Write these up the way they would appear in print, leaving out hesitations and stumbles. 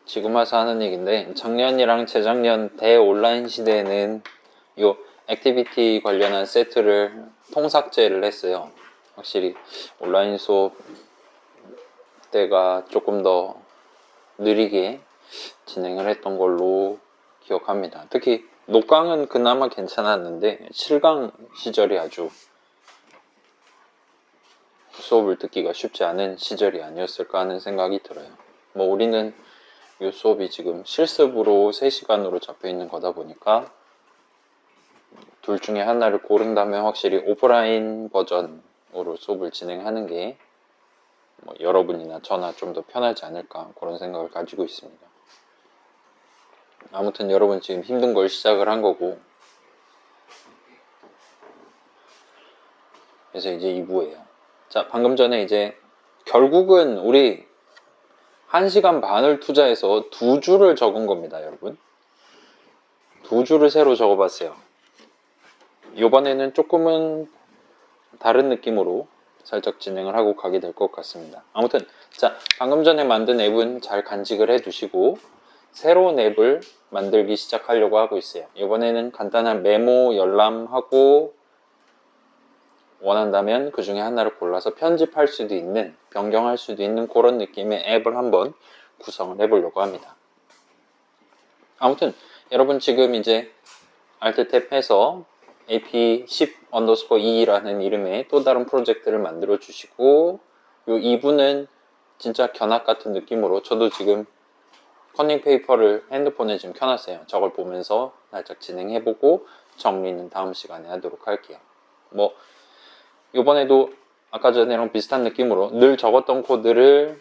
지금 와서 하는 얘기인데, 작년이랑 재작년 대온라인 시대에는 요 액티비티 관련한 세트를 통삭제를 했어요. 확실히 온라인 수업 때가 조금 더 느리게 진행을 했던 걸로 기억합니다. 특히 녹강은 그나마 괜찮았는데 7강 시절이 아주 수업을 듣기가 쉽지 않은 시절이 아니었을까 하는 생각이 들어요. 뭐 우리는 이 수업이 지금 실습으로 3시간으로 잡혀 있는 거다 보니까 둘 중에 하나를 고른다면 확실히 오프라인 버전으로 수업을 진행하는 게 뭐 여러분이나 저나 좀 더 편하지 않을까 그런 생각을 가지고 있습니다. 아무튼 여러분 지금 힘든 걸 시작을 한 거고, 그래서 이제 2부예요. 자, 방금 전에 이제 결국은 우리 1시간 반을 투자해서 2줄을 적은 겁니다, 여러분. 2줄을 새로 적어봤어요. 이번에는 조금은 다른 느낌으로 살짝 진행을 하고 가게 될 것 같습니다. 아무튼 자, 방금 전에 만든 앱은 잘 간직을 해 두시고 새로운 앱을 만들기 시작하려고 하고 있어요. 이번에는 간단한 메모 열람하고 원한다면 그 중에 하나를 골라서 편집할 수도 있는, 변경할 수도 있는 그런 느낌의 앱을 한번 구성을 해 보려고 합니다. 아무튼 여러분 지금 이제 Alt 탭해서 ap10_2라는 이름의 또 다른 프로젝트를 만들어 주시고, 요 2부는 진짜 견학 같은 느낌으로 저도 지금 커닝 페이퍼를 핸드폰에 지금 켜놨어요. 저걸 보면서 살짝 진행해보고 정리는 다음 시간에 하도록 할게요. 뭐 요번에도 아까 전에랑 비슷한 느낌으로 늘 적었던 코드를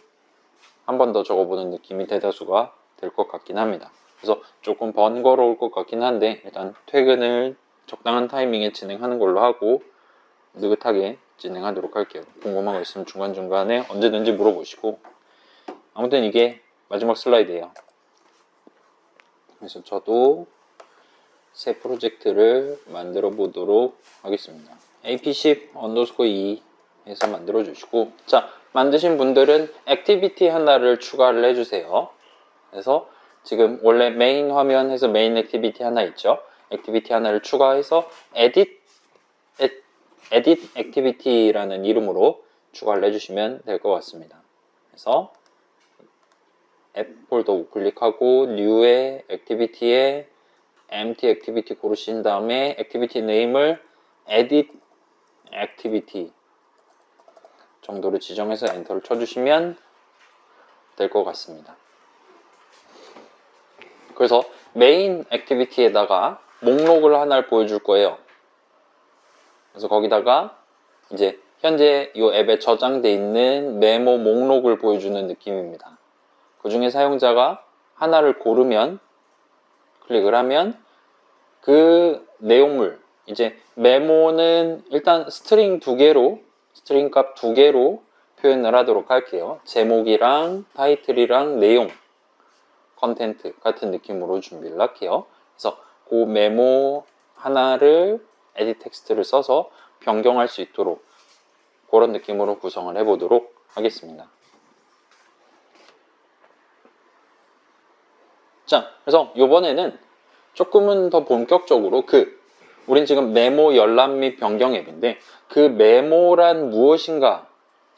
한 번 더 적어보는 느낌이 대다수가 될 것 같긴 합니다. 그래서 조금 번거로울 것 같긴 한데 일단 퇴근을 적당한 타이밍에 진행하는 걸로 하고 느긋하게 진행하도록 할게요. 궁금한 거 있으면 중간중간에 언제든지 물어보시고. 아무튼 이게 마지막 슬라이드예요. 그래서 저도 새 프로젝트를 만들어 보도록 하겠습니다. ap10_2 해서 만들어 주시고, 자, 만드신 분들은 액티비티 하나를 추가를 해주세요. 그래서 지금 원래 메인 화면에서 메인 액티비티 하나 있죠. 액티비티 하나를 추가해서 edit 액티비티라는 이름으로 추가를 해주시면 될 것 같습니다. 그래서 앱 폴더 우클릭하고 New의 액티비티에 empty 액티비티 고르신 다음에 액티비티 네임을 edit 액티비티 정도로 지정해서 엔터를 쳐주시면 될 것 같습니다. 그래서 메인 액티비티에다가 목록을 하나를 보여줄 거예요. 그래서 거기다가 이제 현재 이 앱에 저장되어 있는 메모 목록을 보여주는 느낌입니다. 그 중에 사용자가 하나를 고르면, 클릭을 하면 그 내용물, 이제 메모는 일단 스트링 값 2개로 표현을 하도록 할게요. 제목이랑 타이틀이랑 내용, 컨텐트 같은 느낌으로 준비를 할게요. 그래서 그 메모 하나를 에디트 텍스트를 써서 변경할 수 있도록 그런 느낌으로 구성을 해보도록 하겠습니다. 자, 그래서 이번에는 조금은 더 본격적으로 우린 지금 메모 열람 및 변경 앱인데 그 메모란 무엇인가에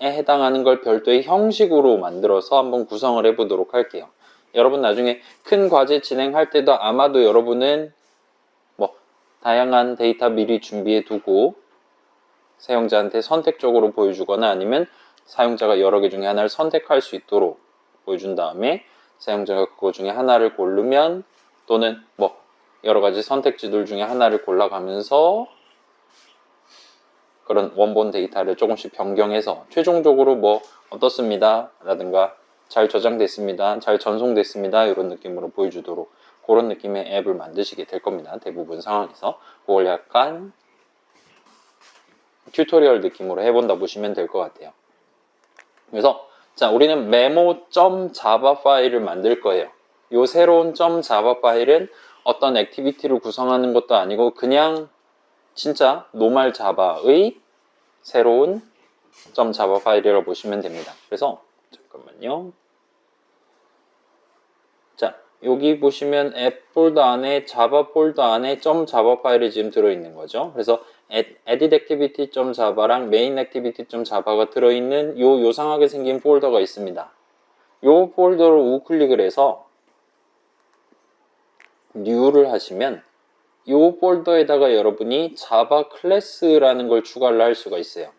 해당하는 걸 별도의 형식으로 만들어서 한번 구성을 해보도록 할게요. 여러분 나중에 큰 과제 진행할 때도 아마도 여러분은 뭐 다양한 데이터 미리 준비해 두고 사용자한테 선택적으로 보여주거나 아니면 사용자가 여러 개 중에 하나를 선택할 수 있도록 보여준 다음에 사용자가 그거 중에 하나를 고르면, 또는 뭐 여러 가지 선택지들 중에 하나를 골라가면서 그런 원본 데이터를 조금씩 변경해서 최종적으로 뭐 어떻습니다 라든가 잘 저장됐습니다, 잘 전송됐습니다 이런 느낌으로 보여주도록 그런 느낌의 앱을 만드시게 될 겁니다. 대부분 상황에서 그걸 약간 튜토리얼 느낌으로 해본다 보시면 될 것 같아요. 그래서 자, 우리는 memo.java 파일을 만들 거예요. 이 새로운 .java 파일은 어떤 액티비티를 구성하는 것도 아니고 그냥 진짜 노멀 자바의 새로운 .java 파일이라고 보시면 됩니다. 그래서 잠깐만요. 자, 여기 보시면 앱 폴더 안에 자바 폴더 안에 .java 파일이 지금 들어있는 거죠. 그래서 addActivity.java랑 mainActivity.java가 들어있는 요 요상하게 생긴 폴더가 있습니다. 요 폴더를 우클릭을 해서 new를 하시면 요 폴더에다가 여러분이 자바 클래스라는 걸 추가를 할 수가 있어요.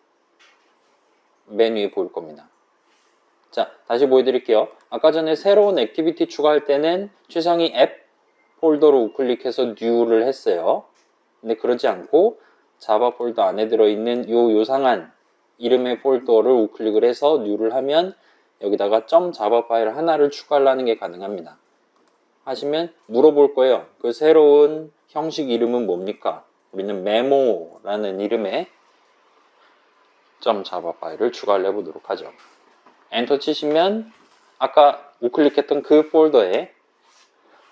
맨 위에 보일 겁니다. 자, 다시 보여드릴게요. 아까 전에 새로운 액티비티 추가할 때는 최상위 앱 폴더로 우클릭해서 new를 했어요. 근데 그러지 않고 자바 폴더 안에 들어있는 요 요상한 이름의 폴더를 우클릭을 해서 new를 하면 여기다가 .java 파일 하나를 추가하는 게 가능합니다. 하시면 물어볼 거예요. 그 새로운 형식 이름은 뭡니까? 우리는 메모라는 이름의 .java 파일을 추가를 해보도록 하죠. 엔터 치시면 아까 우클릭했던 그 폴더에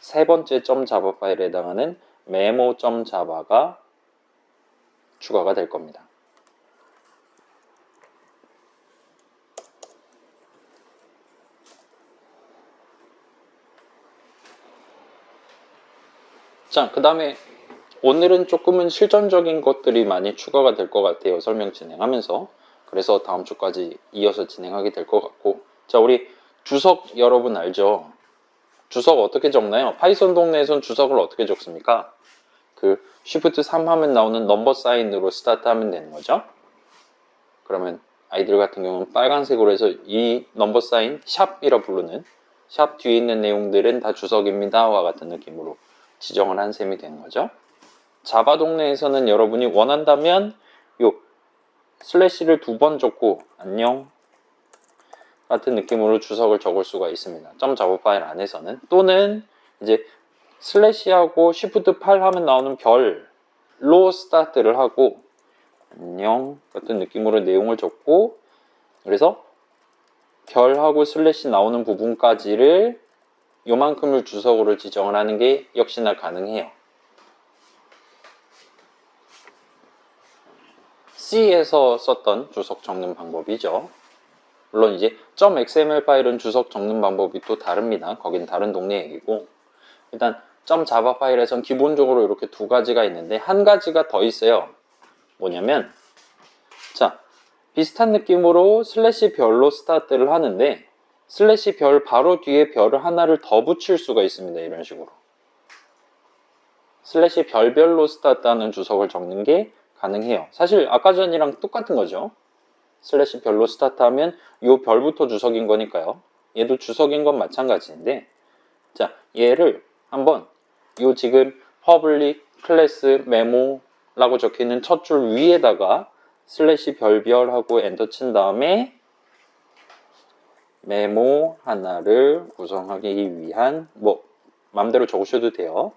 세 번째 .java 파일에 해당하는 memo.java가 추가가 될 겁니다. 자, 그 다음에 오늘은 조금은 실전적인 것들이 많이 추가가 될 것 같아요. 설명 진행하면서. 그래서 다음 주까지 이어서 진행하게 될 것 같고. 자, 우리 주석 여러분 알죠? 주석 어떻게 적나요? 파이썬 동네에선 주석을 어떻게 적습니까? 그 Shift 3 하면 나오는 넘버 사인으로 스타트 하면 되는 거죠. 그러면 아이들 같은 경우는 빨간색으로 해서 이 넘버 사인, 샵이라 부르는 샵 뒤에 있는 내용들은 다 주석입니다. 와 같은 느낌으로 지정을 한 셈이 되는 거죠. 자바 동네에서는 여러분이 원한다면 요 슬래시를 2번 적고 안녕 같은 느낌으로 주석을 적을 수가 있습니다. .java 파일 안에서는. 또는 이제 슬래시하고 Shift 8 하면 나오는 별로 스타트를 하고 안녕 같은 느낌으로 내용을 적고 그래서 별하고 슬래시 나오는 부분까지를 요만큼을 주석으로 지정을 하는 게 역시나 가능해요. C에서 썼던 주석 적는 방법이죠. 물론 이제 .xml 파일은 주석 적는 방법이 또 다릅니다. 거긴 다른 동네 얘기고 일단 .java 파일에선 기본적으로 이렇게 두 가지가 있는데 한 가지가 더 있어요. 뭐냐면 자, 비슷한 느낌으로 슬래시 별로 스타트를 하는데 슬래시 별 바로 뒤에 별을 하나를 더 붙일 수가 있습니다. 이런 식으로 슬래시 별별로 스타트하는 주석을 적는 게 가능해요. 사실 아까 전이랑 똑같은 거죠. 슬래시 별로 스타트하면 요 별부터 주석인 거니까요. 얘도 주석인 건 마찬가지인데 자, 얘를 한번 요 지금 public class memo라고 적혀있는 첫 줄 위에다가 슬래시 별별하고 엔터 친 다음에 메모 하나를 구성하기 위한 뭐 맘대로 적으셔도 돼요.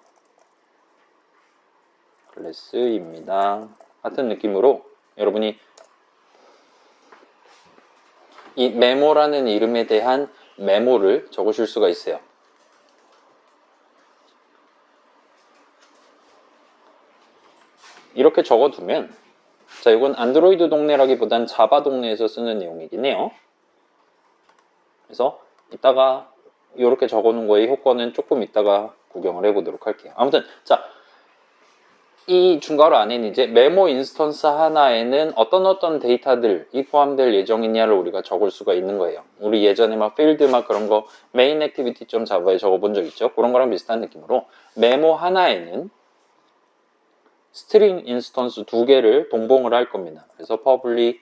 클래스입니다. 같은 느낌으로 여러분이 이 메모라는 이름에 대한 메모를 적으실 수가 있어요. 이렇게 적어두면 자, 이건 안드로이드 동네라기보단 자바 동네에서 쓰는 내용이긴 해요. 그래서 이따가 이렇게 적어놓은 거의 효과는 조금 이따가 구경을 해보도록 할게요. 아무튼 자, 이 중괄호 안에는 이제 메모 인스턴스 하나에는 어떤 데이터들이 포함될 예정이냐를 우리가 적을 수가 있는 거예요. 우리 예전에 막 필드 막 그런 거 main activity.java에 적어본 적 있죠? 그런 거랑 비슷한 느낌으로 메모 하나에는 스트링 인스턴스 두 개를 동봉을 할 겁니다. 그래서 public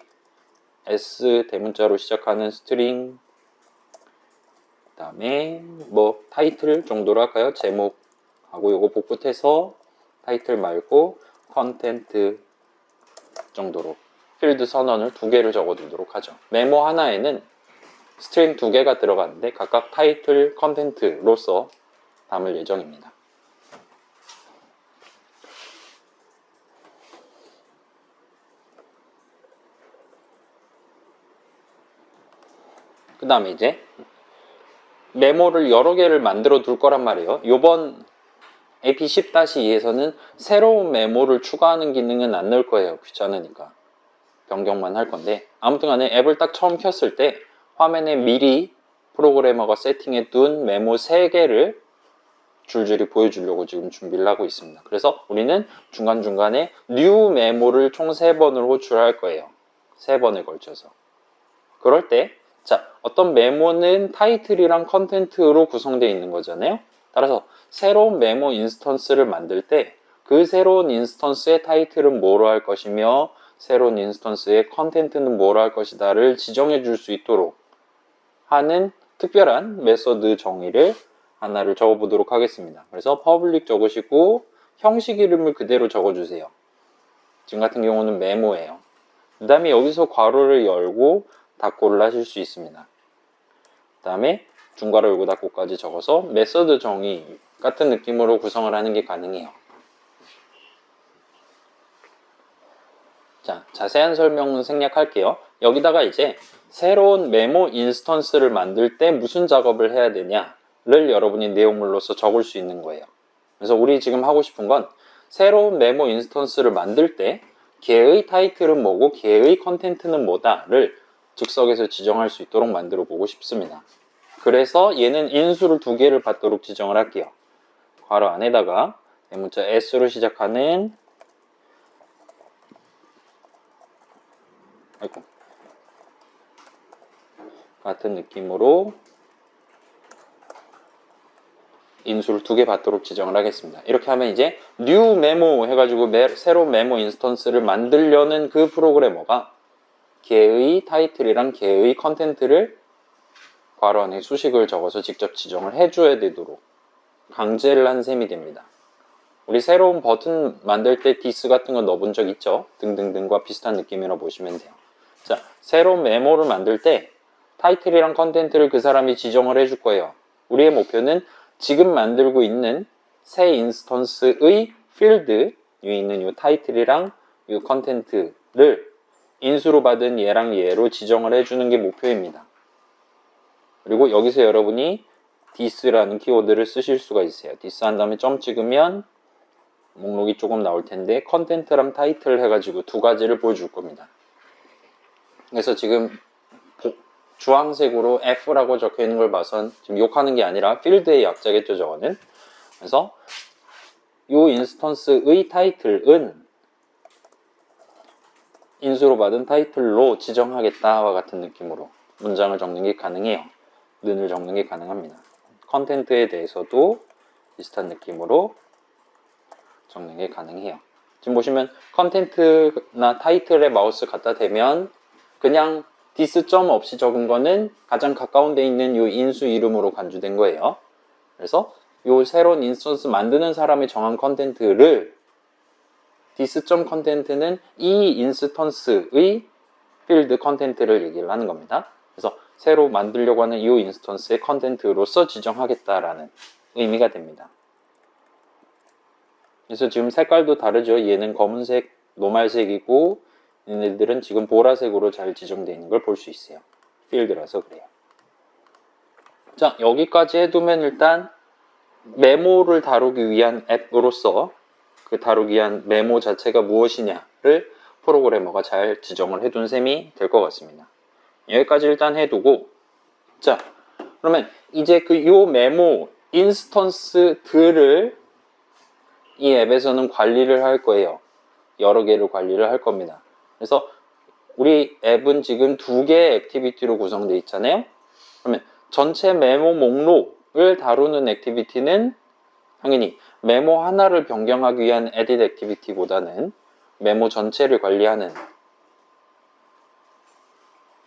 s 대문자로 시작하는 스트링 그 다음에 뭐 타이틀 정도로 할까요? 제목하고 요거 복붙해서 타이틀 말고 컨텐트 정도로 필드 선언을 두 개를 적어두도록 하죠. 메모 하나에는 스트링 두 개가 들어가는데 각각 타이틀, 컨텐트로서 담을 예정입니다. 그 다음에 이제 메모를 여러 개를 만들어 둘 거란 말이에요. 요번 AP10-2에서는 새로운 메모를 추가하는 기능은 안 넣을 거예요. 귀찮으니까. 변경만 할 건데 아무튼 간에 앱을 딱 처음 켰을 때 화면에 미리 프로그래머가 세팅해 둔 메모 3개를 줄줄이 보여주려고 지금 준비를 하고 있습니다. 그래서 우리는 중간중간에 new 메모를 총 3번을 호출할 거예요. 3번에 걸쳐서. 그럴 때, 자, 어떤 메모는 타이틀이랑 컨텐트로 구성되어 있는 거잖아요. 따라서 새로운 메모 인스턴스를 만들 때 그 새로운 인스턴스의 타이틀은 뭐로 할 것이며 새로운 인스턴스의 컨텐트는 뭐로 할 것이다를 지정해 줄 수 있도록 하는 특별한 메서드 정의를 하나를 적어보도록 하겠습니다. 그래서 public 적으시고 형식 이름을 그대로 적어주세요. 지금 같은 경우는 메모예요. 그 다음에 여기서 괄호를 열고 닫고를 하실 수 있습니다. 그 다음에 중괄호 열고 닫고까지 적어서 메서드 정의 같은 느낌으로 구성을 하는 게 가능해요. 자, 자세한 설명은 생략할게요. 여기다가 이제 새로운 메모 인스턴스를 만들 때 무슨 작업을 해야 되냐를 여러분이 내용물로서 적을 수 있는 거예요. 그래서 우리 지금 하고 싶은 건 새로운 메모 인스턴스를 만들 때 걔의 타이틀은 뭐고 걔의 컨텐트는 뭐다를 즉석에서 지정할 수 있도록 만들어 보고 싶습니다. 그래서 얘는 인수를 2개를 받도록 지정을 할게요. 괄호 안에다가 대문자 S로 시작하는 같은 느낌으로 인수를 2개 받도록 지정을 하겠습니다. 이렇게 하면 이제 new 메모 해가지고 새로운 메모 인스턴스를 만들려는 그 프로그래머가 걔의 타이틀이랑 걔의 컨텐트를 괄호 안에 수식을 적어서 직접 지정을 해줘야 되도록 강제를 한 셈이 됩니다. 우리 새로운 버튼 만들 때 디스 같은 거 넣어본 적 있죠? 등등등과 비슷한 느낌이라고 보시면 돼요. 자, 새로운 메모를 만들 때 타이틀이랑 컨텐트를 그 사람이 지정을 해줄 거예요. 우리의 목표는 지금 만들고 있는 새 인스턴스의 필드 위에 있는 이 타이틀이랑 이 컨텐트를 인수로 받은 얘랑 얘로 지정을 해주는 게 목표입니다. 그리고 여기서 여러분이 this라는 키워드를 쓰실 수가 있어요. this 한 다음에 점 찍으면 목록이 조금 나올 텐데 컨텐트랑 타이틀 해가지고 2가지를 보여줄 겁니다. 그래서 지금 주황색으로 F라고 적혀 있는 걸 봐선 지금 욕하는 게 아니라 필드의 약자겠죠, 저거는. 그래서 이 인스턴스의 타이틀은 인수로 받은 타이틀로 지정하겠다와 같은 느낌으로 문장을 적는 게 가능해요. 는을 적는 게 가능합니다. 컨텐트에 대해서도 비슷한 느낌으로 적는 게 가능해요. 지금 보시면 컨텐트나 타이틀에 마우스 갖다 대면 그냥 디스 점 없이 적은 거는 가장 가까운 데 있는 이 인수 이름으로 간주된 거예요. 그래서 이 새로운 인스턴스 만드는 사람이 정한 컨텐트를 디스 점 컨텐트는 이 인스턴스의 필드 컨텐트를 얘기를 하는 겁니다. 그래서 새로 만들려고 하는 이 인스턴스의 컨텐트로서 지정하겠다라는 의미가 됩니다. 그래서 지금 색깔도 다르죠. 얘는 검은색, 노말색이고 얘네들은 지금 보라색으로 잘 지정되어 있는 걸 볼 수 있어요. 필드라서 그래요. 자, 여기까지 해두면 일단 메모를 다루기 위한 앱으로서 그 다루기 위한 메모 자체가 무엇이냐를 프로그래머가 잘 지정을 해둔 셈이 될 것 같습니다. 여기까지 일단 해두고, 자, 그러면 이제 요 메모 인스턴스들을 이 앱에서는 관리를 할 거예요. 여러 개를 관리를 할 겁니다. 그래서 우리 앱은 지금 2개의 액티비티로 구성되어 있잖아요. 그러면 전체 메모 목록을 다루는 액티비티는 당연히 메모 하나를 변경하기 위한 edit 액티비티보다는 메모 전체를 관리하는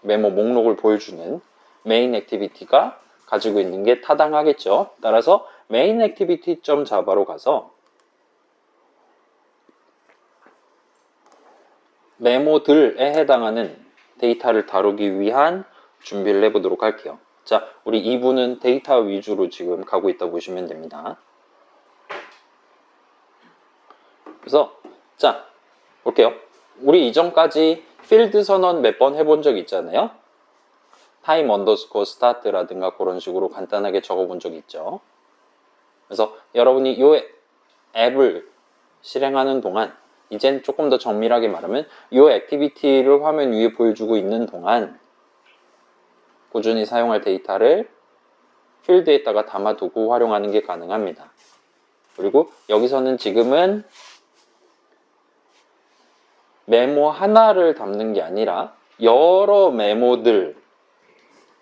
메모 목록을 보여주는 메인 액티비티가 가지고 있는 게 타당하겠죠. 따라서 메인 액티비티.java로 가서 메모들에 해당하는 데이터를 다루기 위한 준비를 해보도록 할게요. 자, 우리 2부는 데이터 위주로 지금 가고 있다고 보시면 됩니다. 그래서 자, 볼게요. 우리 이전까지 필드 선언 몇 번 해본 적 있잖아요. time underscore start라든가 그런 식으로 간단하게 적어본 적 있죠. 그래서 여러분이 이 앱을 실행하는 동안 이젠 조금 더 정밀하게 말하면 이 액티비티를 화면 위에 보여주고 있는 동안 꾸준히 사용할 데이터를 필드에다가 담아두고 활용하는 게 가능합니다. 그리고 여기서는 지금은 메모 하나를 담는 게 아니라 여러 메모들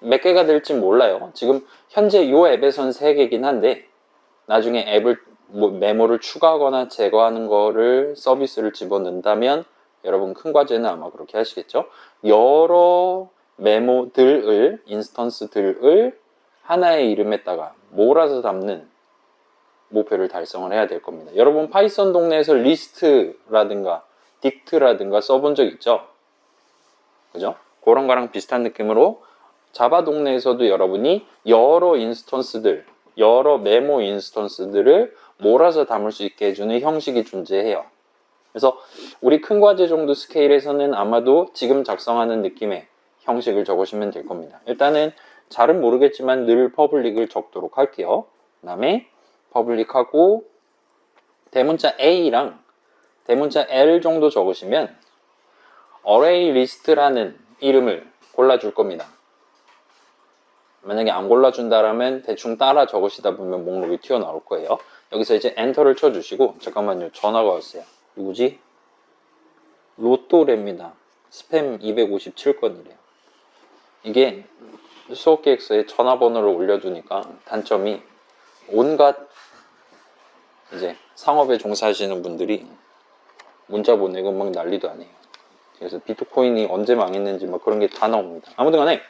몇 개가 될지 몰라요. 지금 현재 이 앱에선 3개긴 한데 나중에 앱을 메모를 추가하거나 제거하는 거를 서비스를 집어넣는다면 여러분 큰 과제는 아마 그렇게 하시겠죠. 여러 메모들을 인스턴스들을 하나의 이름에다가 몰아서 담는 목표를 달성을 해야 될 겁니다. 여러분 파이썬 동네에서 리스트라든가 딕트라든가 써본 적 있죠? 그죠? 그런 거랑 비슷한 느낌으로 자바 동네에서도 여러분이 여러 인스턴스들, 여러 메모 인스턴스들을 몰아서 담을 수 있게 해주는 형식이 존재해요. 그래서 우리 큰 과제 정도 스케일에서는 아마도 지금 작성하는 느낌의 형식을 적으시면 될 겁니다. 일단은 잘은 모르겠지만 늘 퍼블릭을 적도록 할게요. 그 다음에 퍼블릭하고 대문자 A랑 대문자 L 정도 적으시면 array list라는 이름을 골라줄 겁니다. 만약에 안 골라준다라면 대충 따라 적으시다 보면 목록이 튀어나올 거예요. 여기서 이제 엔터를 쳐주시고, 잠깐만요, 전화가 왔어요. 누구지? 로또래입니다. 스팸 257건이래요. 이게 수업계획서에 전화번호를 올려두니까 단점이 온갖 이제 상업에 종사하시는 분들이 문자 보내고 막 난리도 아니에요. 그래서 비트코인이 언제 망했는지 막 그런 게 다 나옵니다. 아무튼 간에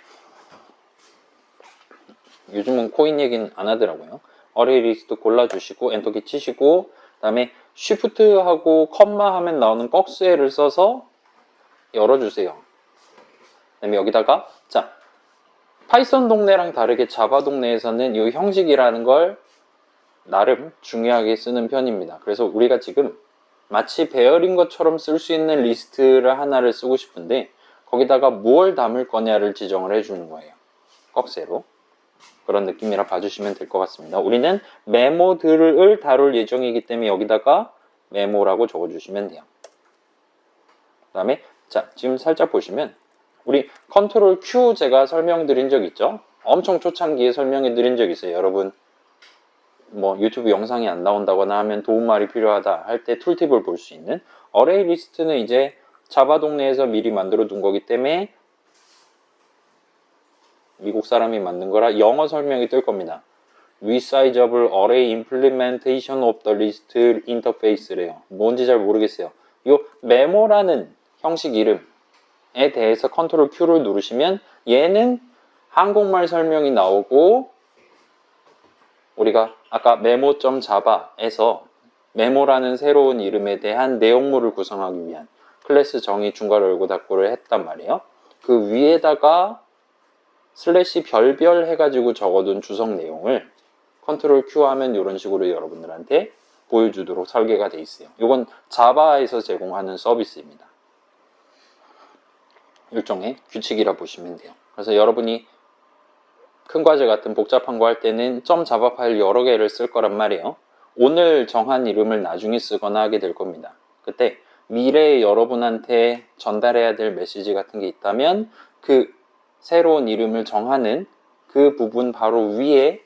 요즘은 코인 얘기는 안 하더라고요. 어레이 리스트 골라주시고 엔터키 치시고 그 다음에 쉬프트하고 컴마 하면 나오는 꺽쇠를 써서 열어주세요. 그 다음에 여기다가 자 파이썬 동네랑 다르게 자바 동네에서는 이 형식이라는 걸 나름 중요하게 쓰는 편입니다. 그래서 우리가 지금 마치 배열인 것처럼 쓸 수 있는 리스트를 하나를 쓰고 싶은데 거기다가 뭘 담을 거냐를 지정을 해주는 거예요. 꺽쇠로. 그런 느낌이라 봐주시면 될 것 같습니다. 우리는 메모들을 다룰 예정이기 때문에 여기다가 메모라고 적어주시면 돼요. 그 다음에 자 지금 살짝 보시면 우리 컨트롤 Q 제가 설명드린 적 있죠? 엄청 초창기에 설명해 드린 적 있어요. 여러분 뭐 유튜브 영상이 안 나온다거나 하면 도움말이 필요하다 할 때 툴팁을 볼 수 있는 어레이 리스트는 이제 자바 동네에서 미리 만들어 둔 거기 때문에 미국 사람이 만든 거라 영어 설명이 뜰 겁니다. Resizable Array Implementation of the List Interface래요. 뭔지 잘 모르겠어요. 이 메모라는 형식 이름에 대해서 컨트롤 Q를 누르시면 얘는 한국말 설명이 나오고 우리가 아까 memo.java에서 메모라는 새로운 이름에 대한 내용물을 구성하기 위한 클래스 정의 중괄호 열고 닫고를 했단 말이에요. 그 위에다가 슬래시 별별 해가지고 적어둔 주석 내용을 컨트롤 Q 하면 이런 식으로 여러분들한테 보여주도록 설계가 돼 있어요. 이건 자바에서 제공하는 서비스입니다. 일종의 규칙이라 보시면 돼요. 그래서 여러분이 큰 과제 같은 복잡한 거 할 때는 .java 파일 여러 개를 쓸 거란 말이에요. 오늘 정한 이름을 나중에 쓰거나 하게 될 겁니다. 그때 미래에 여러분한테 전달해야 될 메시지 같은 게 있다면 그 새로운 이름을 정하는 그 부분 바로 위에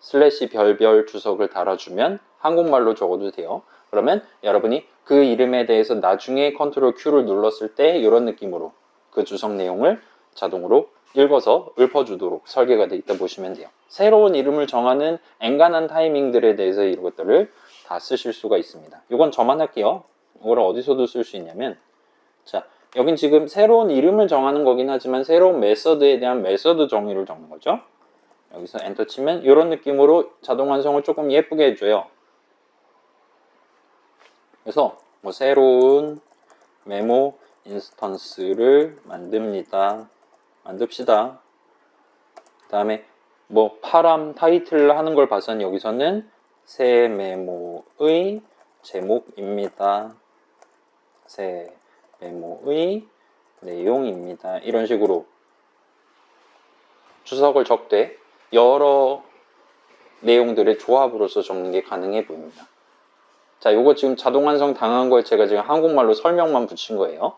슬래시 별별 주석을 달아주면 한국말로 적어도 돼요. 그러면 여러분이 그 이름에 대해서 나중에 컨트롤 Q를 눌렀을 때 이런 느낌으로 그 주석 내용을 자동으로 읽어서 읊어주도록 설계가 되어 있다 보시면 돼요. 새로운 이름을 정하는 엔간한 타이밍들에 대해서 이런 것들을 다 쓰실 수가 있습니다. 이건 저만 할게요. 이걸 어디서도 쓸 수 있냐면 자 여긴 지금 새로운 이름을 정하는 거긴 하지만 새로운 메서드에 대한 메서드 정의를 적는 거죠. 여기서 엔터 치면 이런 느낌으로 자동 완성을 조금 예쁘게 해줘요. 그래서 뭐 새로운 메모 인스턴스를 만듭시다. 그 다음에 뭐 파람 타이틀 하는 걸 봐선 여기서는 새 메모의 제목입니다. 새 메모의 내용입니다. 이런 식으로 주석을 적되 여러 내용들의 조합으로서 적는 게 가능해 보입니다. 자, 요거 지금 자동 완성 당한 걸 제가 지금 한국말로 설명만 붙인 거예요.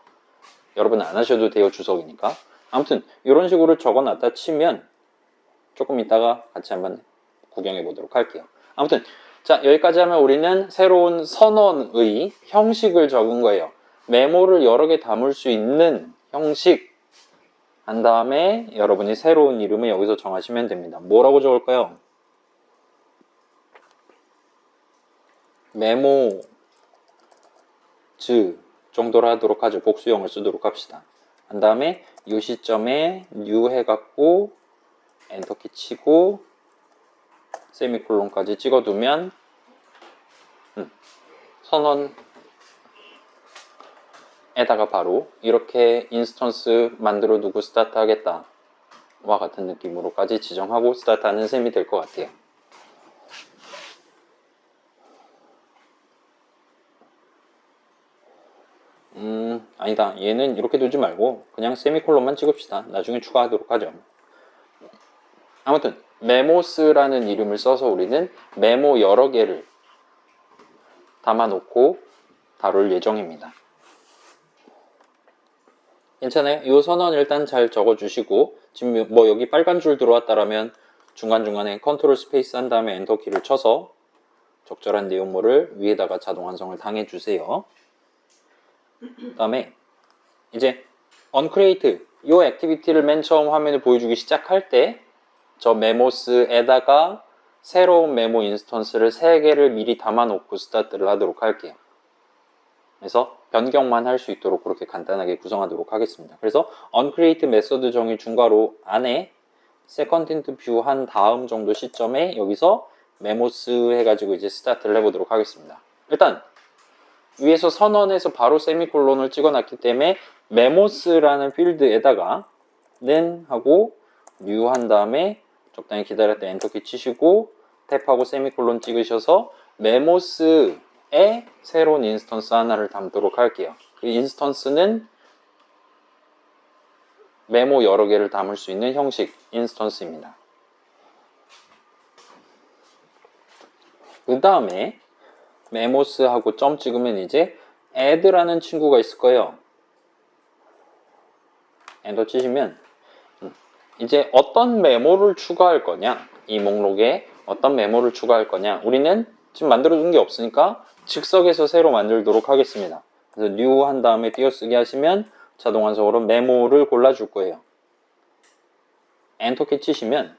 여러분 안 하셔도 돼요, 주석이니까. 아무튼 이런 식으로 적어놨다 치면 조금 이따가 같이 한번 구경해 보도록 할게요. 아무튼 자, 여기까지 하면 우리는 새로운 선언의 형식을 적은 거예요. 메모를 여러 개 담을 수 있는 형식 한 다음에 여러분이 새로운 이름을 여기서 정하시면 됩니다. 뭐라고 적을까요? 메모즈 정도로 하도록 하죠. 복수형을 쓰도록 합시다. 한 다음에 이 시점에 new 해갖고 엔터키 치고 세미콜론까지 찍어두면 선언에다가 바로 이렇게 인스턴스 만들어 두고 스타트 하겠다 와 같은 느낌으로까지 지정하고 스타트하는 셈이 될 것 같아요. 아니다. 얘는 이렇게 두지 말고 그냥 세미콜론만 찍읍시다. 나중에 추가하도록 하죠. 아무튼 메모스라는 이름을 써서 우리는 메모 여러 개를 담아놓고 다룰 예정입니다. 괜찮아요? 이 선언 일단 잘 적어주시고 지금 뭐 여기 빨간 줄 들어왔다라면 중간중간에 컨트롤 스페이스 한 다음에 엔터 키를 쳐서 적절한 내용물을 위에다가 자동 완성을 당해주세요. 그 다음에 이제 onCreate 이 액티비티를 맨 처음 화면에 보여주기 시작할 때 저 메모스에다가 새로운 메모 인스턴스를 3개를 미리 담아놓고 스타트를 하도록 할게요. 그래서 변경만 할 수 있도록 그렇게 간단하게 구성하도록 하겠습니다. 그래서 onCreate 메서드 정의 중괄호 안에 second view 한 다음 정도 시점에 여기서 메모스 해가지고 이제 스타트를 해보도록 하겠습니다. 일단 위에서 선언에서 바로 세미콜론을 찍어놨기 때문에 메모스라는 필드에다가 는 하고 new 한 다음에 적당히 기다렸다 엔터키 치시고 탭하고 세미콜론 찍으셔서 메모스에 새로운 인스턴스 하나를 담도록 할게요. 그 인스턴스는 메모 여러 개를 담을 수 있는 형식 인스턴스입니다. 그 다음에 메모스하고 점 찍으면 이제 add라는 친구가 있을 거예요. 엔터 치시면 이제 어떤 메모를 추가할 거냐, 이 목록에 어떤 메모를 추가할 거냐, 우리는 지금 만들어 둔 게 없으니까 즉석에서 새로 만들도록 하겠습니다. 그래서 new 한 다음에 띄어쓰기 하시면 자동 완성으로 메모를 골라줄 거예요. 엔터키 치시면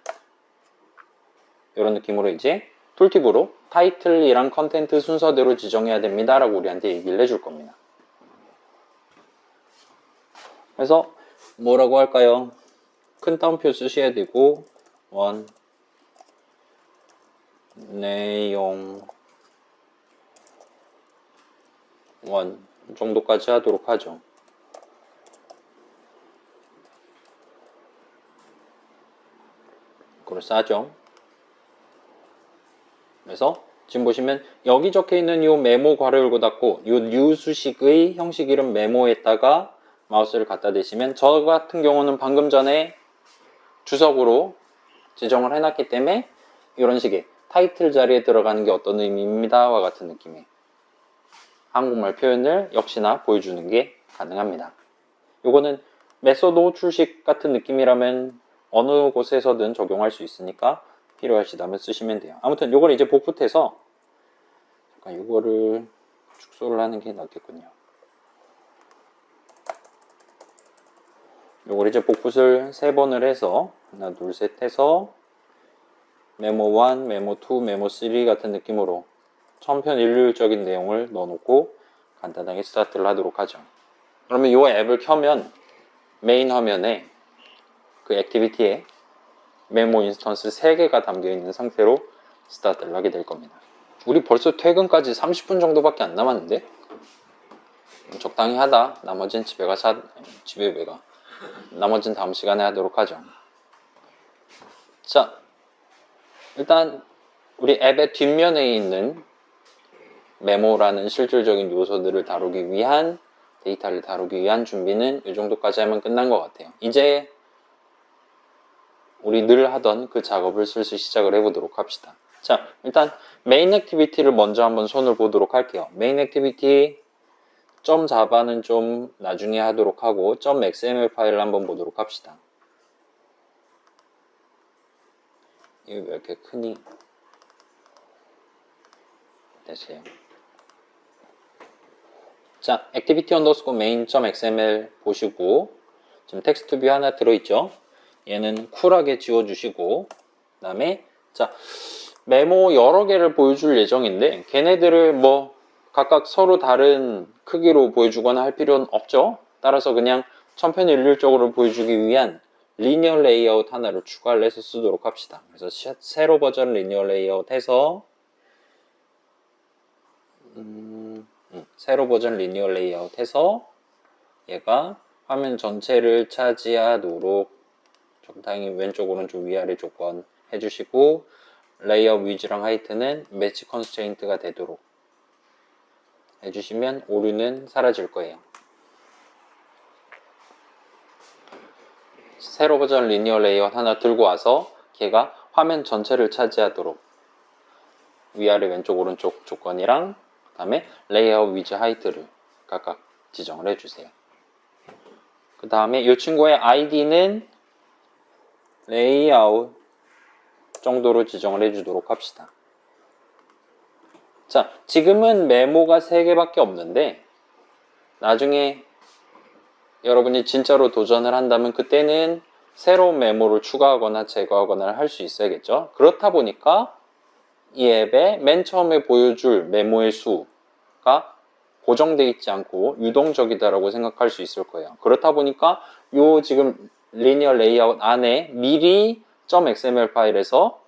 이런 느낌으로 이제 툴팁으로 타이틀이랑 컨텐트 순서대로 지정해야 됩니다 라고 우리한테 얘기를 해줄 겁니다. 그래서 뭐라고 할까요? 큰 따옴표 쓰셔야 되고 내용 정도까지 하도록 하죠. 그럴싸하죠? 그래서 지금 보시면 여기 적혀 있는 이 메모 괄호 열고 닫고 이 new 수식의 형식 이름 메모에다가 마우스를 갖다 대시면 저 같은 경우는 방금 전에 주석으로 지정을 해놨기 때문에 이런 식의 타이틀 자리에 들어가는 게 어떤 의미입니다 와 같은 느낌의 한국말 표현을 역시나 보여주는 게 가능합니다. 요거는 메소드 호출식 같은 느낌이라면 어느 곳에서든 적용할 수 있으니까 필요하시다면 쓰시면 돼요. 아무튼 요걸 이제 복붙해서 잠깐 요거를 축소를 하는 게 낫겠군요. 요걸 이제 복붙을 3번을 해서 하나 둘 셋 해서 메모 1, 메모 2, 메모 3 같은 느낌으로 천편일률적인 내용을 넣어놓고 간단하게 스타트를 하도록 하죠. 그러면 이 앱을 켜면 메인 화면에 그 액티비티에 메모 인스턴스 3개가 담겨있는 상태로 스타트를 하게 될 겁니다. 우리 벌써 퇴근까지 30분 정도밖에 안 남았는데 적당히 하다 나머진 나머진 다음 시간에 하도록 하죠. 자, 일단 우리 앱의 뒷면에 있는 메모라는 실질적인 요소들을 다루기 위한 데이터를 다루기 위한 준비는 이 정도까지 하면 끝난 것 같아요. 이제 우리 늘 하던 그 작업을 슬슬 시작을 해보도록 합시다. 자, 일단 메인 액티비티를 먼저 한번 손을 보도록 할게요. 메인 액티비티 점 자바는 좀 나중에 하도록 하고 점 XML 파일을 한번 보도록 합시다. 이거 왜 이렇게 크니? 됐어요. 자, activity underscore main.xml 보시고 지금 텍스트 뷰 하나 들어있죠? 얘는 쿨하게 지워주시고 그 다음에 자, 메모 여러 개를 보여줄 예정인데 걔네들을 뭐 각각 서로 다른 크기로 보여주거나 할 필요는 없죠. 따라서 그냥 천편일률적으로 보여주기 위한 리니어 레이아웃 하나를 추가를 해서 쓰도록 합시다. 그래서 세로 버전 리니어 레이아웃 해서 세로 버전 리니어 레이아웃 해서 얘가 화면 전체를 차지하도록 적당히 왼쪽 오른쪽 위아래 조건 해주시고 레이아웃 위즈랑 하이트는 매치 컨스트레인트가 되도록 해주시면 오류는 사라질 거예요. 세로 버전 리니어 레이아웃 하나 들고 와서 걔가 화면 전체를 차지하도록 위아래 왼쪽 오른쪽 조건이랑 그 다음에 레이아웃 위즈 하이트를 각각 지정을 해주세요. 그 다음에 이 친구의 아이디는 레이아웃 정도로 지정을 해주도록 합시다. 자, 지금은 메모가 3개밖에 없는데 나중에 여러분이 진짜로 도전을 한다면 그때는 새로운 메모를 추가하거나 제거하거나 할 수 있어야겠죠. 그렇다 보니까 이 앱에 맨 처음에 보여줄 메모의 수가 고정되어 있지 않고 유동적이다라고 생각할 수 있을 거예요. 그렇다 보니까 요 지금 리니어 레이아웃 안에 미리 .xml 파일에서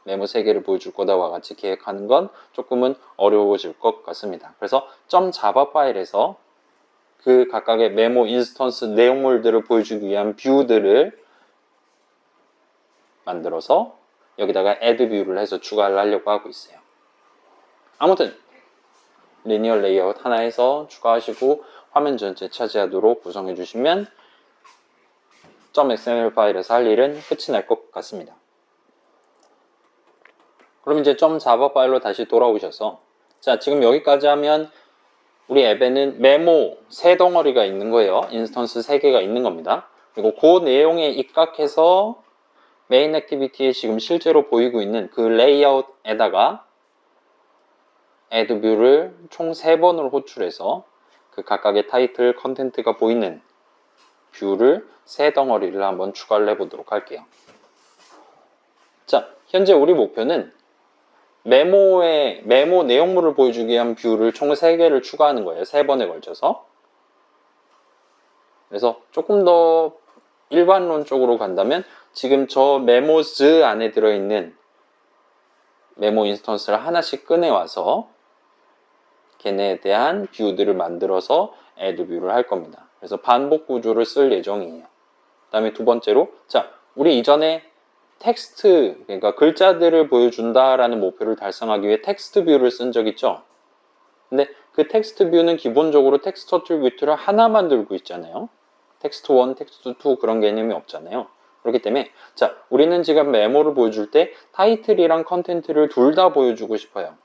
메모 3개를 보여줄 거다와 같이 계획하는 건 조금은 어려워질 것 같습니다. 그래서 .java 파일에서 그 각각의 메모 인스턴스 내용물들을 보여주기 위한 뷰들을 만들어서 여기다가 add 뷰를 해서 추가를 하려고 하고 있어요. 아무튼 리니어 레이아웃 하나 해서 추가하시고 화면 전체 차지하도록 구성해 주시면 .xml 파일에서 할 일은 끝이 날 것 같습니다. 그럼 이제 .java 파일로 다시 돌아오셔서 자, 지금 여기까지 하면 우리 앱에는 메모 3덩어리가 있는 거예요. 인스턴스 3개가 있는 겁니다. 그리고 그 내용에 입각해서 메인 액티비티에 지금 실제로 보이고 있는 그 레이아웃에다가 add 뷰를 총 3번으로 호출해서 그 각각의 타이틀 컨텐트가 보이는 뷰를 3덩어리를 한번 추가를 해보도록 할게요. 자, 현재 우리 목표는 메모 내용물을 보여주기 위한 뷰를 총 3개를 추가하는 거예요. 3번에 걸쳐서. 그래서 조금 더 일반론적으로 간다면 지금 저 메모즈 안에 들어있는 메모 인스턴스를 하나씩 꺼내와서 걔네에 대한 뷰들을 만들어서 add 뷰를 할 겁니다. 그래서 반복 구조를 쓸 예정이에요. 그 다음에 두 번째로 자, 우리 이전에 텍스트, 그러니까 글자들을 보여준다라는 목표를 달성하기 위해 텍스트 뷰를 쓴 적 있죠? 근데 그 텍스트 뷰는 기본적으로 텍스트 어트리뷰트를 하나만 들고 있잖아요. 텍스트 1, 텍스트 2 그런 개념이 없잖아요. 그렇기 때문에 자, 우리는 지금 메모를 보여줄 때 타이틀이랑 컨텐트를 둘 다 보여주고 싶어요.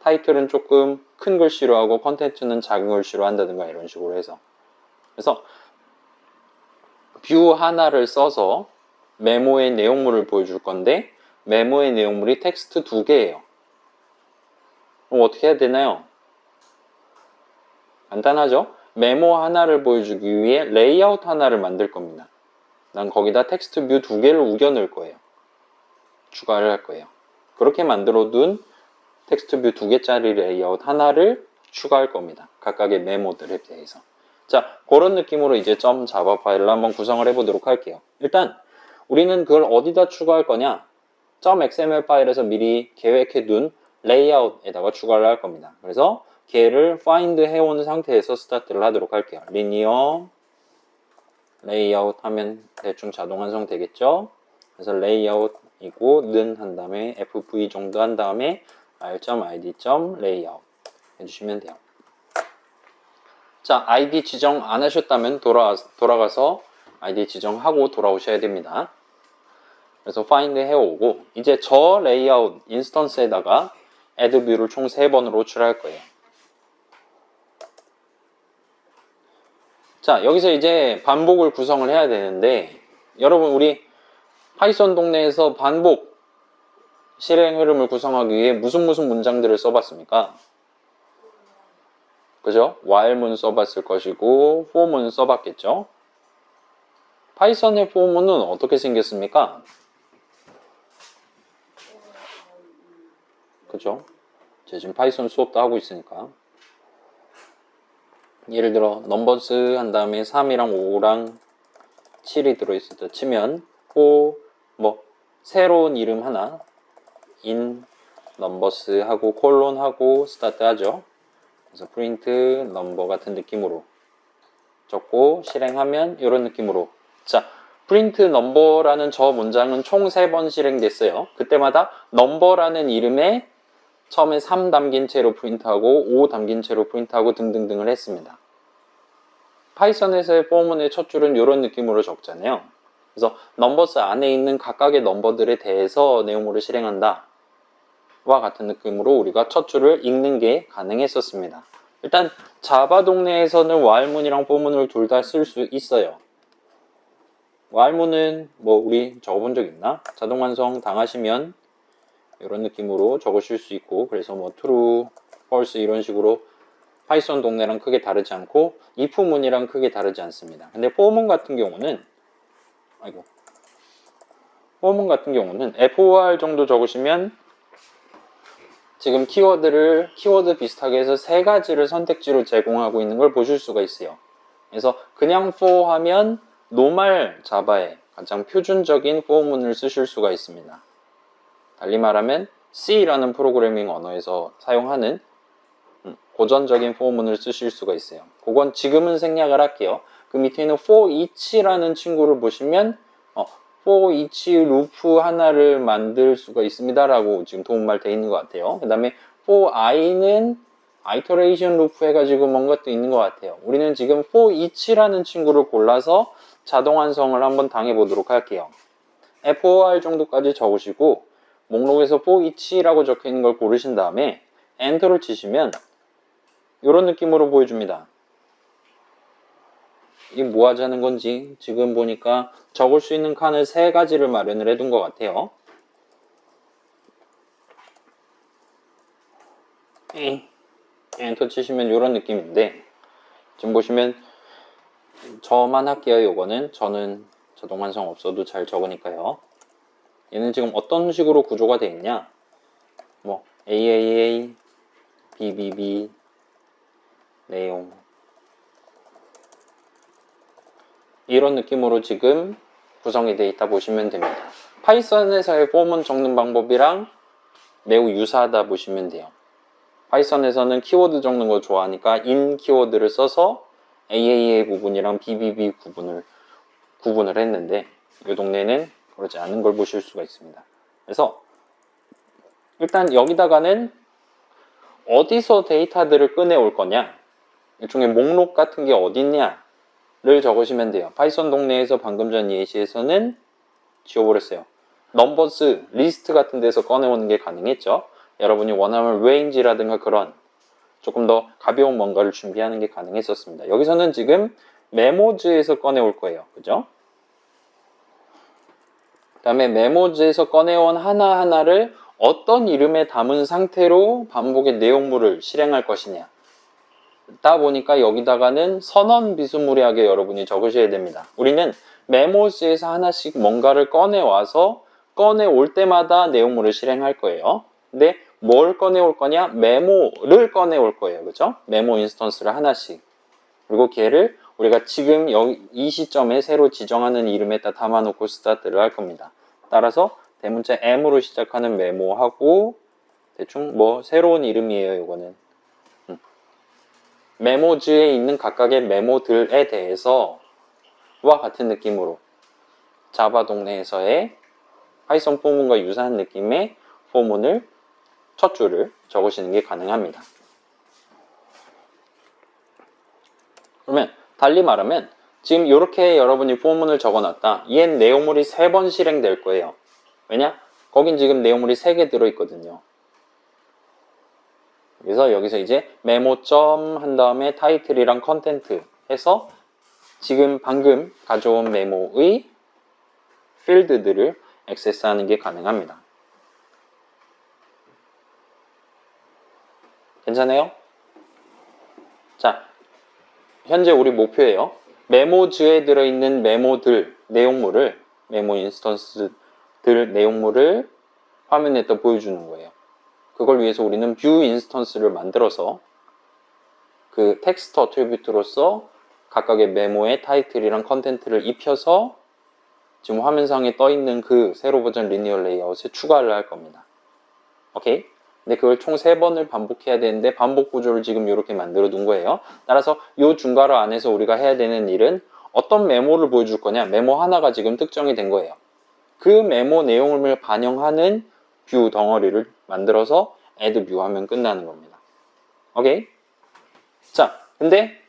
타이틀은 조금 큰 글씨로 하고 컨텐츠는 작은 글씨로 한다든가 이런 식으로 해서 그래서 뷰 하나를 써서 메모의 내용물을 보여줄 건데 메모의 내용물이 텍스트 2개예요. 그럼 어떻게 해야 되나요? 간단하죠? 메모 하나를 보여주기 위해 레이아웃 하나를 만들 겁니다. 난 거기다 텍스트 뷰 2개를 우겨 넣을 거예요. 추가를 할 거예요. 그렇게 만들어 둔 텍스트 뷰 2개짜리 레이아웃 하나를 추가할 겁니다. 각각의 메모들에 대해서. 자, 그런 느낌으로 이제 .java 파일을 한번 구성을 해보도록 할게요. 일단 우리는 그걸 어디다 추가할 거냐? .xml 파일에서 미리 계획해둔 레이아웃에다가 추가를 할 겁니다. 그래서 걔를 find 해온 상태에서 스타트를 하도록 할게요. linear 레이아웃 하면 대충 자동 완성되겠죠? 그래서 레이아웃이고 는 한 다음에 fv 정도 한 다음에 r.id.layout 해주시면 돼요. 자, id 지정 안 하셨다면 돌아가서 id 지정하고 돌아오셔야 됩니다. 그래서 find 해오고 이제 저 레이아웃 인스턴스에다가 add 뷰를 총 3번으로 호출할 거예요. 자, 여기서 이제 반복을 구성을 해야 되는데 여러분 우리 파이썬 동네에서 반복 실행 흐름을 구성하기 위해 무슨 문장들을 써봤습니까? 그죠? while문 써봤을 것이고 for문 써봤겠죠? 파이썬의 for문은 어떻게 생겼습니까? 그죠? 제가 지금 파이썬 수업도 하고 있으니까 예를 들어 넘버스 한 다음에 3이랑 5랑 7이 들어있을 때 치면 뭐 새로운 이름 하나 in numbers 하고 콜론 하고 스타트 하죠. 그래서 프린트 넘버 같은 느낌으로 적고 실행하면 이런 느낌으로 자 프린트 넘버라는 저 문장은 총 3번 실행됐어요. 그때마다 넘버라는 이름에 처음에 3 담긴 채로 프린트하고 5 담긴 채로 프린트하고 등등등을 했습니다. 파이썬에서의 for문의 첫 줄은 이런 느낌으로 적잖아요. 그래서 넘버스 안에 있는 각각의 넘버들에 대해서 내용물을 실행한다 와 같은 느낌으로 우리가 첫 줄을 읽는 게 가능했었습니다. 일단 자바 동네에서는 while문이랑 for문을 둘 다 쓸 수 있어요. while문은 뭐 우리 적어본 적 있나? 자동 완성 당하시면 이런 느낌으로 적으실 수 있고 그래서 뭐 true, false 이런 식으로 파이썬 동네랑 크게 다르지 않고 if문이랑 크게 다르지 않습니다. 근데 for문 같은 경우는 for문 같은 경우는 for 정도 적으시면 지금 키워드 비슷하게 해서 3가지를 선택지로 제공하고 있는 걸 보실 수가 있어요. 그래서 그냥 for 하면 노멀 자바의 가장 표준적인 for문을 쓰실 수가 있습니다. 달리 말하면 C라는 프로그래밍 언어에서 사용하는 고전적인 for문을 쓰실 수가 있어요. 그건 지금은 생략을 할게요. 그 밑에 있는 for each라는 친구를 보시면 for each 루프 하나를 만들 수가 있습니다 라고 지금 도움말 되어 있는 것 같아요. 그 다음에 for i는 iteration 루프 해가지고 뭔가 또 있는 것 같아요. 우리는 지금 for each라는 친구를 골라서 자동 완성을 한번 당해 보도록 할게요. for 정도까지 적으시고 목록에서 for each라고 적혀 있는 걸 고르신 다음에 엔터를 치시면 이런 느낌으로 보여줍니다. 이게 뭐 하자는 건지 지금 보니까 적을 수 있는 칸을 3가지를 마련을 해둔 것 같아요. 엔터 치시면 이런 느낌인데 지금 보시면 저만 할게요. 요거는 저는 자동 완성 없어도 잘 적으니까요. 얘는 지금 어떤 식으로 구조가 되어 있냐 뭐 AAA, BBB 내용 이런 느낌으로 지금 구성이 되어 있다 보시면 됩니다. 파이썬에서의 for문 적는 방법이랑 매우 유사하다 보시면 돼요. 파이썬에서는 키워드 적는 거 좋아하니까 in 키워드를 써서 AAA 부분이랑 BBB 구분을 했는데 이 동네는 그러지 않은 걸 보실 수가 있습니다. 그래서 일단 여기다가는 어디서 데이터들을 꺼내올 거냐 일종의 목록 같은 게 어딨냐 를 적으시면 돼요. 파이썬 동네에서 방금 전 예시에서는 지워버렸어요. 넘버스, 리스트 같은 데서 꺼내오는 게 가능했죠. 여러분이 원하는 range라든가 그런 조금 더 가벼운 뭔가를 준비하는 게 가능했었습니다. 여기서는 지금 메모즈에서 꺼내올 거예요. 그죠? 그 다음에 메모즈에서 꺼내온 하나하나를 어떤 이름에 담은 상태로 반복의 내용물을 실행할 것이냐 다 보니까 여기다가는 선언 비스무리하게 여러분이 적으셔야 됩니다. 우리는 메모지에서 하나씩 뭔가를 꺼내와서 꺼내올 때마다 내용물을 실행할 거예요. 근데 뭘 꺼내올 거냐? 메모를 꺼내올 거예요. 그죠? 메모 인스턴스를 하나씩. 그리고 걔를 우리가 지금 이 시점에 새로 지정하는 이름에다 담아놓고 스타트를 할 겁니다. 따라서 대문자 M으로 시작하는 메모하고 대충 뭐 새로운 이름이에요. 이거는. 메모지에 있는 각각의 메모들에 대해서 와 같은 느낌으로 자바 동네에서의 파이썬 포문과 유사한 느낌의 포문을 첫 줄을 적으시는 게 가능합니다. 그러면 달리 말하면 지금 이렇게 여러분이 포문을 적어놨다. 얘 내용물이 3번 실행될 거예요. 왜냐? 거긴 지금 내용물이 3개 들어있거든요. 그래서 여기서 이제 메모점 한 다음에 타이틀이랑 컨텐트 해서 지금 방금 가져온 메모의 필드들을 액세스하는 게 가능합니다. 괜찮아요? 자, 현재 우리 목표예요. 메모즈에 들어있는 메모들, 내용물을, 메모 인스턴스들 내용물을 화면에다 보여주는 거예요. 그걸 위해서 우리는 뷰 인스턴스를 만들어서 그 텍스트 어트리뷰트로서 각각의 메모의 타이틀이랑 컨텐트를 입혀서 지금 화면상에 떠있는 그 새로 버전 리니어 레이아웃에 추가를 할 겁니다. 오케이? 근데 그걸 총 3번을 반복해야 되는데 반복 구조를 지금 이렇게 만들어 둔 거예요. 따라서 이 중괄호 안에서 우리가 해야 되는 일은 어떤 메모를 보여줄 거냐, 메모 하나가 지금 특정이 된 거예요. 그 메모 내용을 반영하는 뷰 덩어리를 만들어서 add view 하면 끝나는 겁니다. 오케이? 자, 근데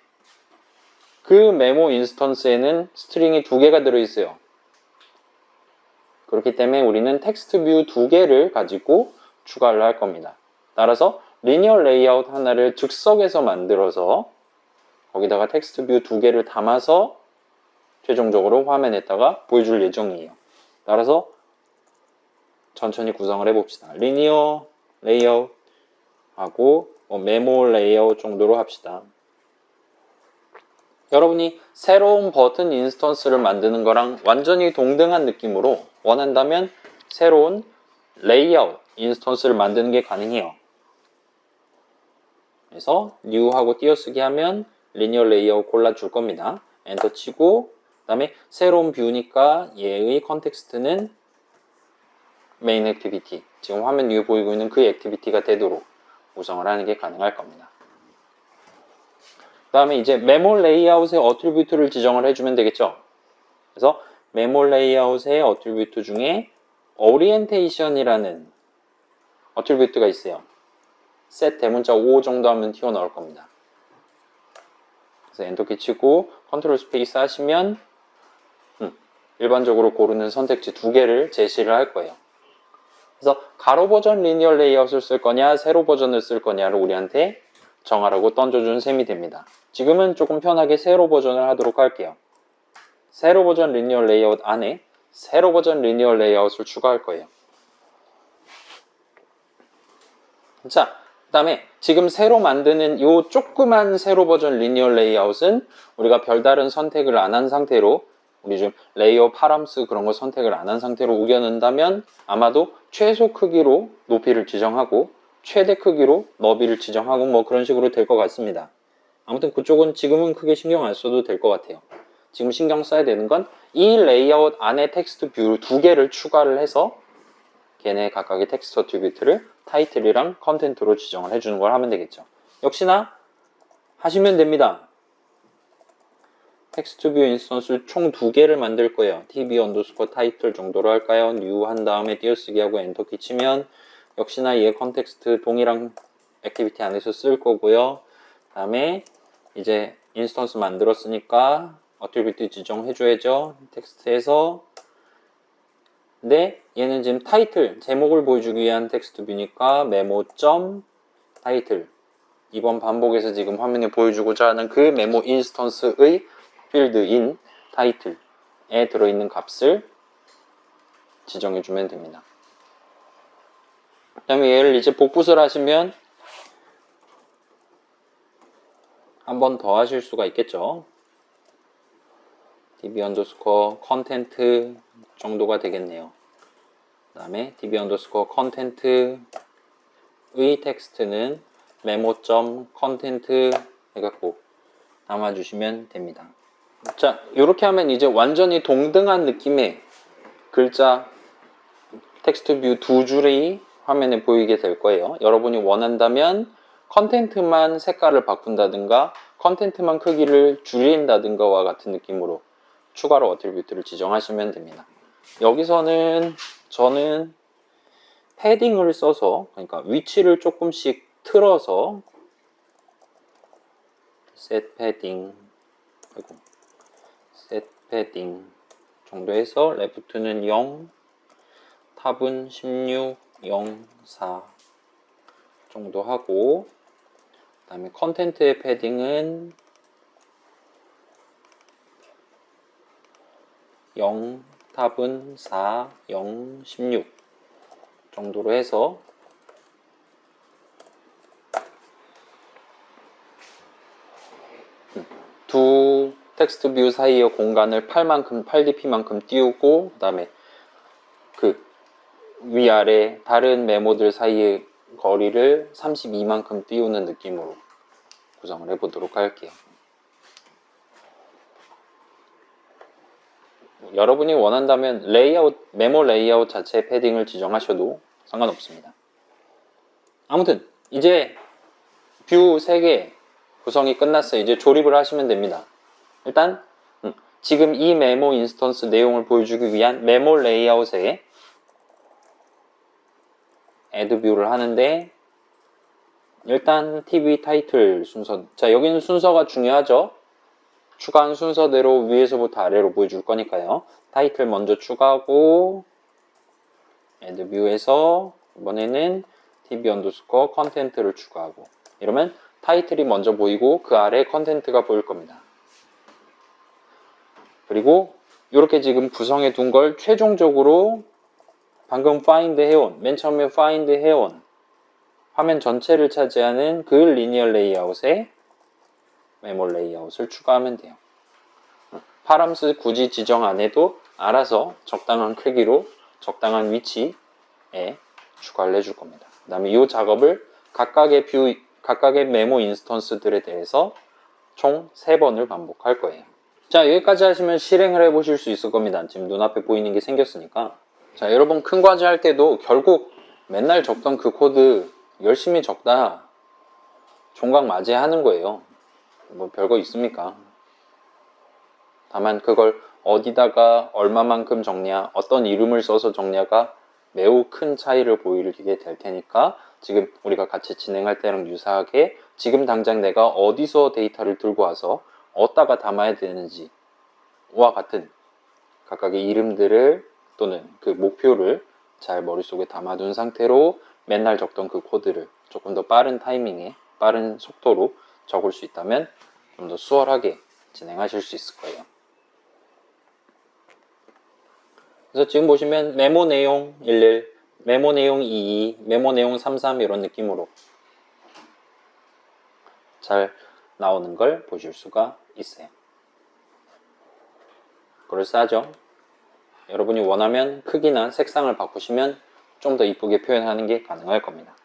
그 메모 인스턴스에는 스트링이 2개가 들어있어요. 그렇기 때문에 우리는 텍스트 뷰 2개를 가지고 추가를 할 겁니다. 따라서 리니어 레이아웃 하나를 즉석에서 만들어서 거기다가 텍스트 뷰 2개를 담아서 최종적으로 화면에다가 보여줄 예정이에요. 따라서 천천히 구성을 해봅시다. 리니어 레이아웃 하고 메모 레이아웃 정도로 합시다. 여러분이 새로운 버튼 인스턴스를 만드는 거랑 완전히 동등한 느낌으로 원한다면 새로운 레이아웃 인스턴스를 만드는 게 가능해요. 그래서 new 하고 띄어쓰기 하면 리니어 레이아웃 골라줄 겁니다. 엔터 치고 그 다음에 새로운 뷰니까 얘의 컨텍스트는 메인 액티비티, 지금 화면 위에 보이고 있는 그 액티비티가 되도록 구성을 하는 게 가능할 겁니다. 그 다음에 이제 메모 레이아웃의 어트리뷰트를 지정을 해주면 되겠죠. 그래서 메모 레이아웃의 어트리뷰트 중에 오리엔테이션이라는 어트리뷰트가 있어요. set 대문자 5 정도 하면 튀어나올 겁니다. 그래서 엔터키 치고 컨트롤 스페이스 하시면 일반적으로 고르는 선택지 2개를 제시를 할 거예요. 그래서 가로 버전 리니어 레이아웃을 쓸 거냐 세로 버전을 쓸 거냐를 우리한테 정하라고 던져준 셈이 됩니다. 지금은 조금 편하게 세로 버전을 하도록 할게요. 세로 버전 리니어 레이아웃 안에 세로 버전 리니어 레이아웃을 추가할 거예요. 자, 그 다음에 지금 새로 만드는 이 조그만 세로 버전 리니어 레이아웃은 우리가 별다른 선택을 안 한 상태로 우리 좀 레이어 파람스 그런 거 선택을 안 한 상태로 우겨낸다면 아마도 최소 크기로 높이를 지정하고 최대 크기로 너비를 지정하고 뭐 그런 식으로 될 것 같습니다. 아무튼 그쪽은 지금은 크게 신경 안 써도 될 것 같아요. 지금 신경 써야 되는 건 이 레이아웃 안에 텍스트 뷰 2개를 추가를 해서 걔네 각각의 텍스트 어트리뷰트를 타이틀이랑 컨텐트로 지정을 해주는 걸 하면 되겠죠. 역시나 하시면 됩니다. 텍스트 뷰 인스턴스 총 2개를 만들 거예요. tb 언더스코어 타이틀 정도로 할까요? new 한 다음에 띄어쓰기 하고 엔터키 치면 역시나 얘 컨텍스트 동일한 액티비티 안에서 쓸 거고요. 그 다음에 이제 인스턴스 만들었으니까 어트리뷰트 지정해줘야죠. 텍스트에서 근데 얘는 지금 타이틀, 제목을 보여주기 위한 텍스트 뷰니까 메모.타이틀 이번 반복에서 지금 화면에 보여주고자 하는 그 메모 인스턴스의 필드인 타이틀에 들어있는 값을 지정해주면 됩니다. 그 다음에 얘를 이제 복붙을 하시면 한 번 더 하실 수가 있겠죠. db 언더스코어 컨텐트 정도가 되겠네요. 그 다음에 db 언더스코어 컨텐트의 텍스트는 메모.컨텐트 해갖고 담아주시면 됩니다. 자, 이렇게 하면 이제 완전히 동등한 느낌의 글자 텍스트 뷰 2줄이 화면에 보이게 될 거예요. 여러분이 원한다면 컨텐트만 색깔을 바꾼다든가 컨텐트만 크기를 줄인다든가와 같은 느낌으로 추가로 어트리뷰트를 지정하시면 됩니다. 여기서는 저는 패딩을 써서, 그러니까 위치를 조금씩 틀어서 set 패딩 정도 해서 레프트는 0, 탑은 16, 0, 4 정도 하고 그 다음에 컨텐트의 패딩은 0, 탑은 4, 0, 16 정도로 해서 두 텍스트 뷰 사이의 공간을 8dp만큼 띄우고 그 다음에 그 위아래 다른 메모들 사이의 거리를 32만큼 띄우는 느낌으로 구성을 해보도록 할게요. 여러분이 원한다면 메모 레이아웃 자체 패딩을 지정하셔도 상관없습니다. 아무튼 이제 뷰 3개 구성이 끝났어요. 이제 조립을 하시면 됩니다. 일단 지금 이 메모 인스턴스 내용을 보여주기 위한 메모 레이아웃에 애드 뷰를 하는데 일단 TV 타이틀 순서, 자 여기는 순서가 중요하죠. 추가한 순서대로 위에서부터 아래로 보여줄 거니까요. 타이틀 먼저 추가하고 애드 뷰에서 이번에는 TV 언더스코어 컨텐트를 추가하고 이러면 타이틀이 먼저 보이고 그 아래 컨텐트가 보일 겁니다. 그리고 이렇게 지금 구성해 둔 걸 최종적으로 방금 find 해온, 맨 처음에 find 해온 화면 전체를 차지하는 그 리니어 레이아웃에 메모 레이아웃을 추가하면 돼요. 파람스 굳이 지정 안 해도 알아서 적당한 크기로 적당한 위치에 추가를 해줄 겁니다. 그 다음에 이 작업을 각각의 메모 인스턴스들에 대해서 총 3번을 반복할 거예요. 자, 여기까지 하시면 실행을 해보실 수 있을 겁니다. 지금 눈앞에 보이는 게 생겼으니까. 자, 여러분 큰 과제 할 때도 결국 맨날 적던 그 코드 열심히 적다 종각 맞이해야 하는 거예요. 뭐 별거 있습니까? 다만 그걸 어디다가 얼마만큼 적냐, 어떤 이름을 써서 적냐가 매우 큰 차이를 보이게 될 테니까 지금 우리가 같이 진행할 때랑 유사하게 지금 당장 내가 어디서 데이터를 들고 와서 어디다가 담아야 되는지와 같은 각각의 이름들을 또는 그 목표를 잘 머릿속에 담아둔 상태로 맨날 적던 그 코드를 조금 더 빠른 타이밍에 빠른 속도로 적을 수 있다면 좀 더 수월하게 진행하실 수 있을 거예요. 그래서 지금 보시면 메모 내용 11, 메모 내용 22, 메모 내용 33 이런 느낌으로 잘 나오는 걸 보실 수가 있어요. 그럴싸하죠? 여러분이 원하면 크기나 색상을 바꾸시면 좀 더 이쁘게 표현하는 게 가능할 겁니다.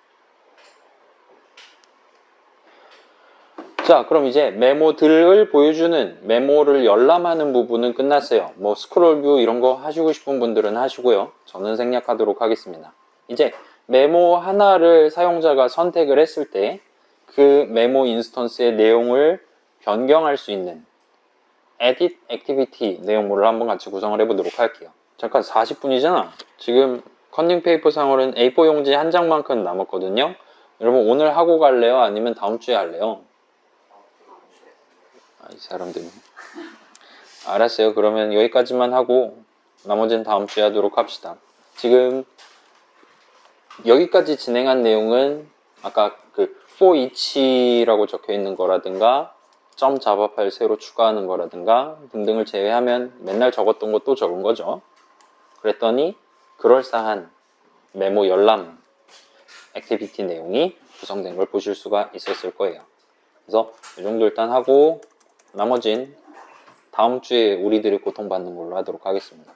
자, 그럼 이제 메모들을 보여주는 메모를 열람하는 부분은 끝났어요. 뭐 스크롤 뷰 이런 거 하시고 싶은 분들은 하시고요. 저는 생략하도록 하겠습니다. 이제 메모 하나를 사용자가 선택을 했을 때 그 메모 인스턴스의 내용을 변경할 수 있는 edit activity 내용물을 한번 같이 구성을 해보도록 할게요. 잠깐 40분이잖아. 지금 컨닝 페이퍼 상으로는 A4 용지 한 장만큼 남았거든요. 여러분 오늘 하고 갈래요? 아니면 다음 주에 할래요? 이 사람들. 알았어요. 그러면 여기까지만 하고 나머지는 다음 주에 하도록 합시다. 지금 여기까지 진행한 내용은 아까 그 for each라고 적혀 있는 거라든가 점 자바 파일 새로 추가하는 거라든가 등등을 제외하면 맨날 적었던 것도 적은 거죠. 그랬더니 그럴싸한 메모 열람 액티비티 내용이 구성된 걸 보실 수가 있었을 거예요. 그래서 이 정도 일단 하고 나머진 다음 주에 우리들이 고통받는 걸로 하도록 하겠습니다.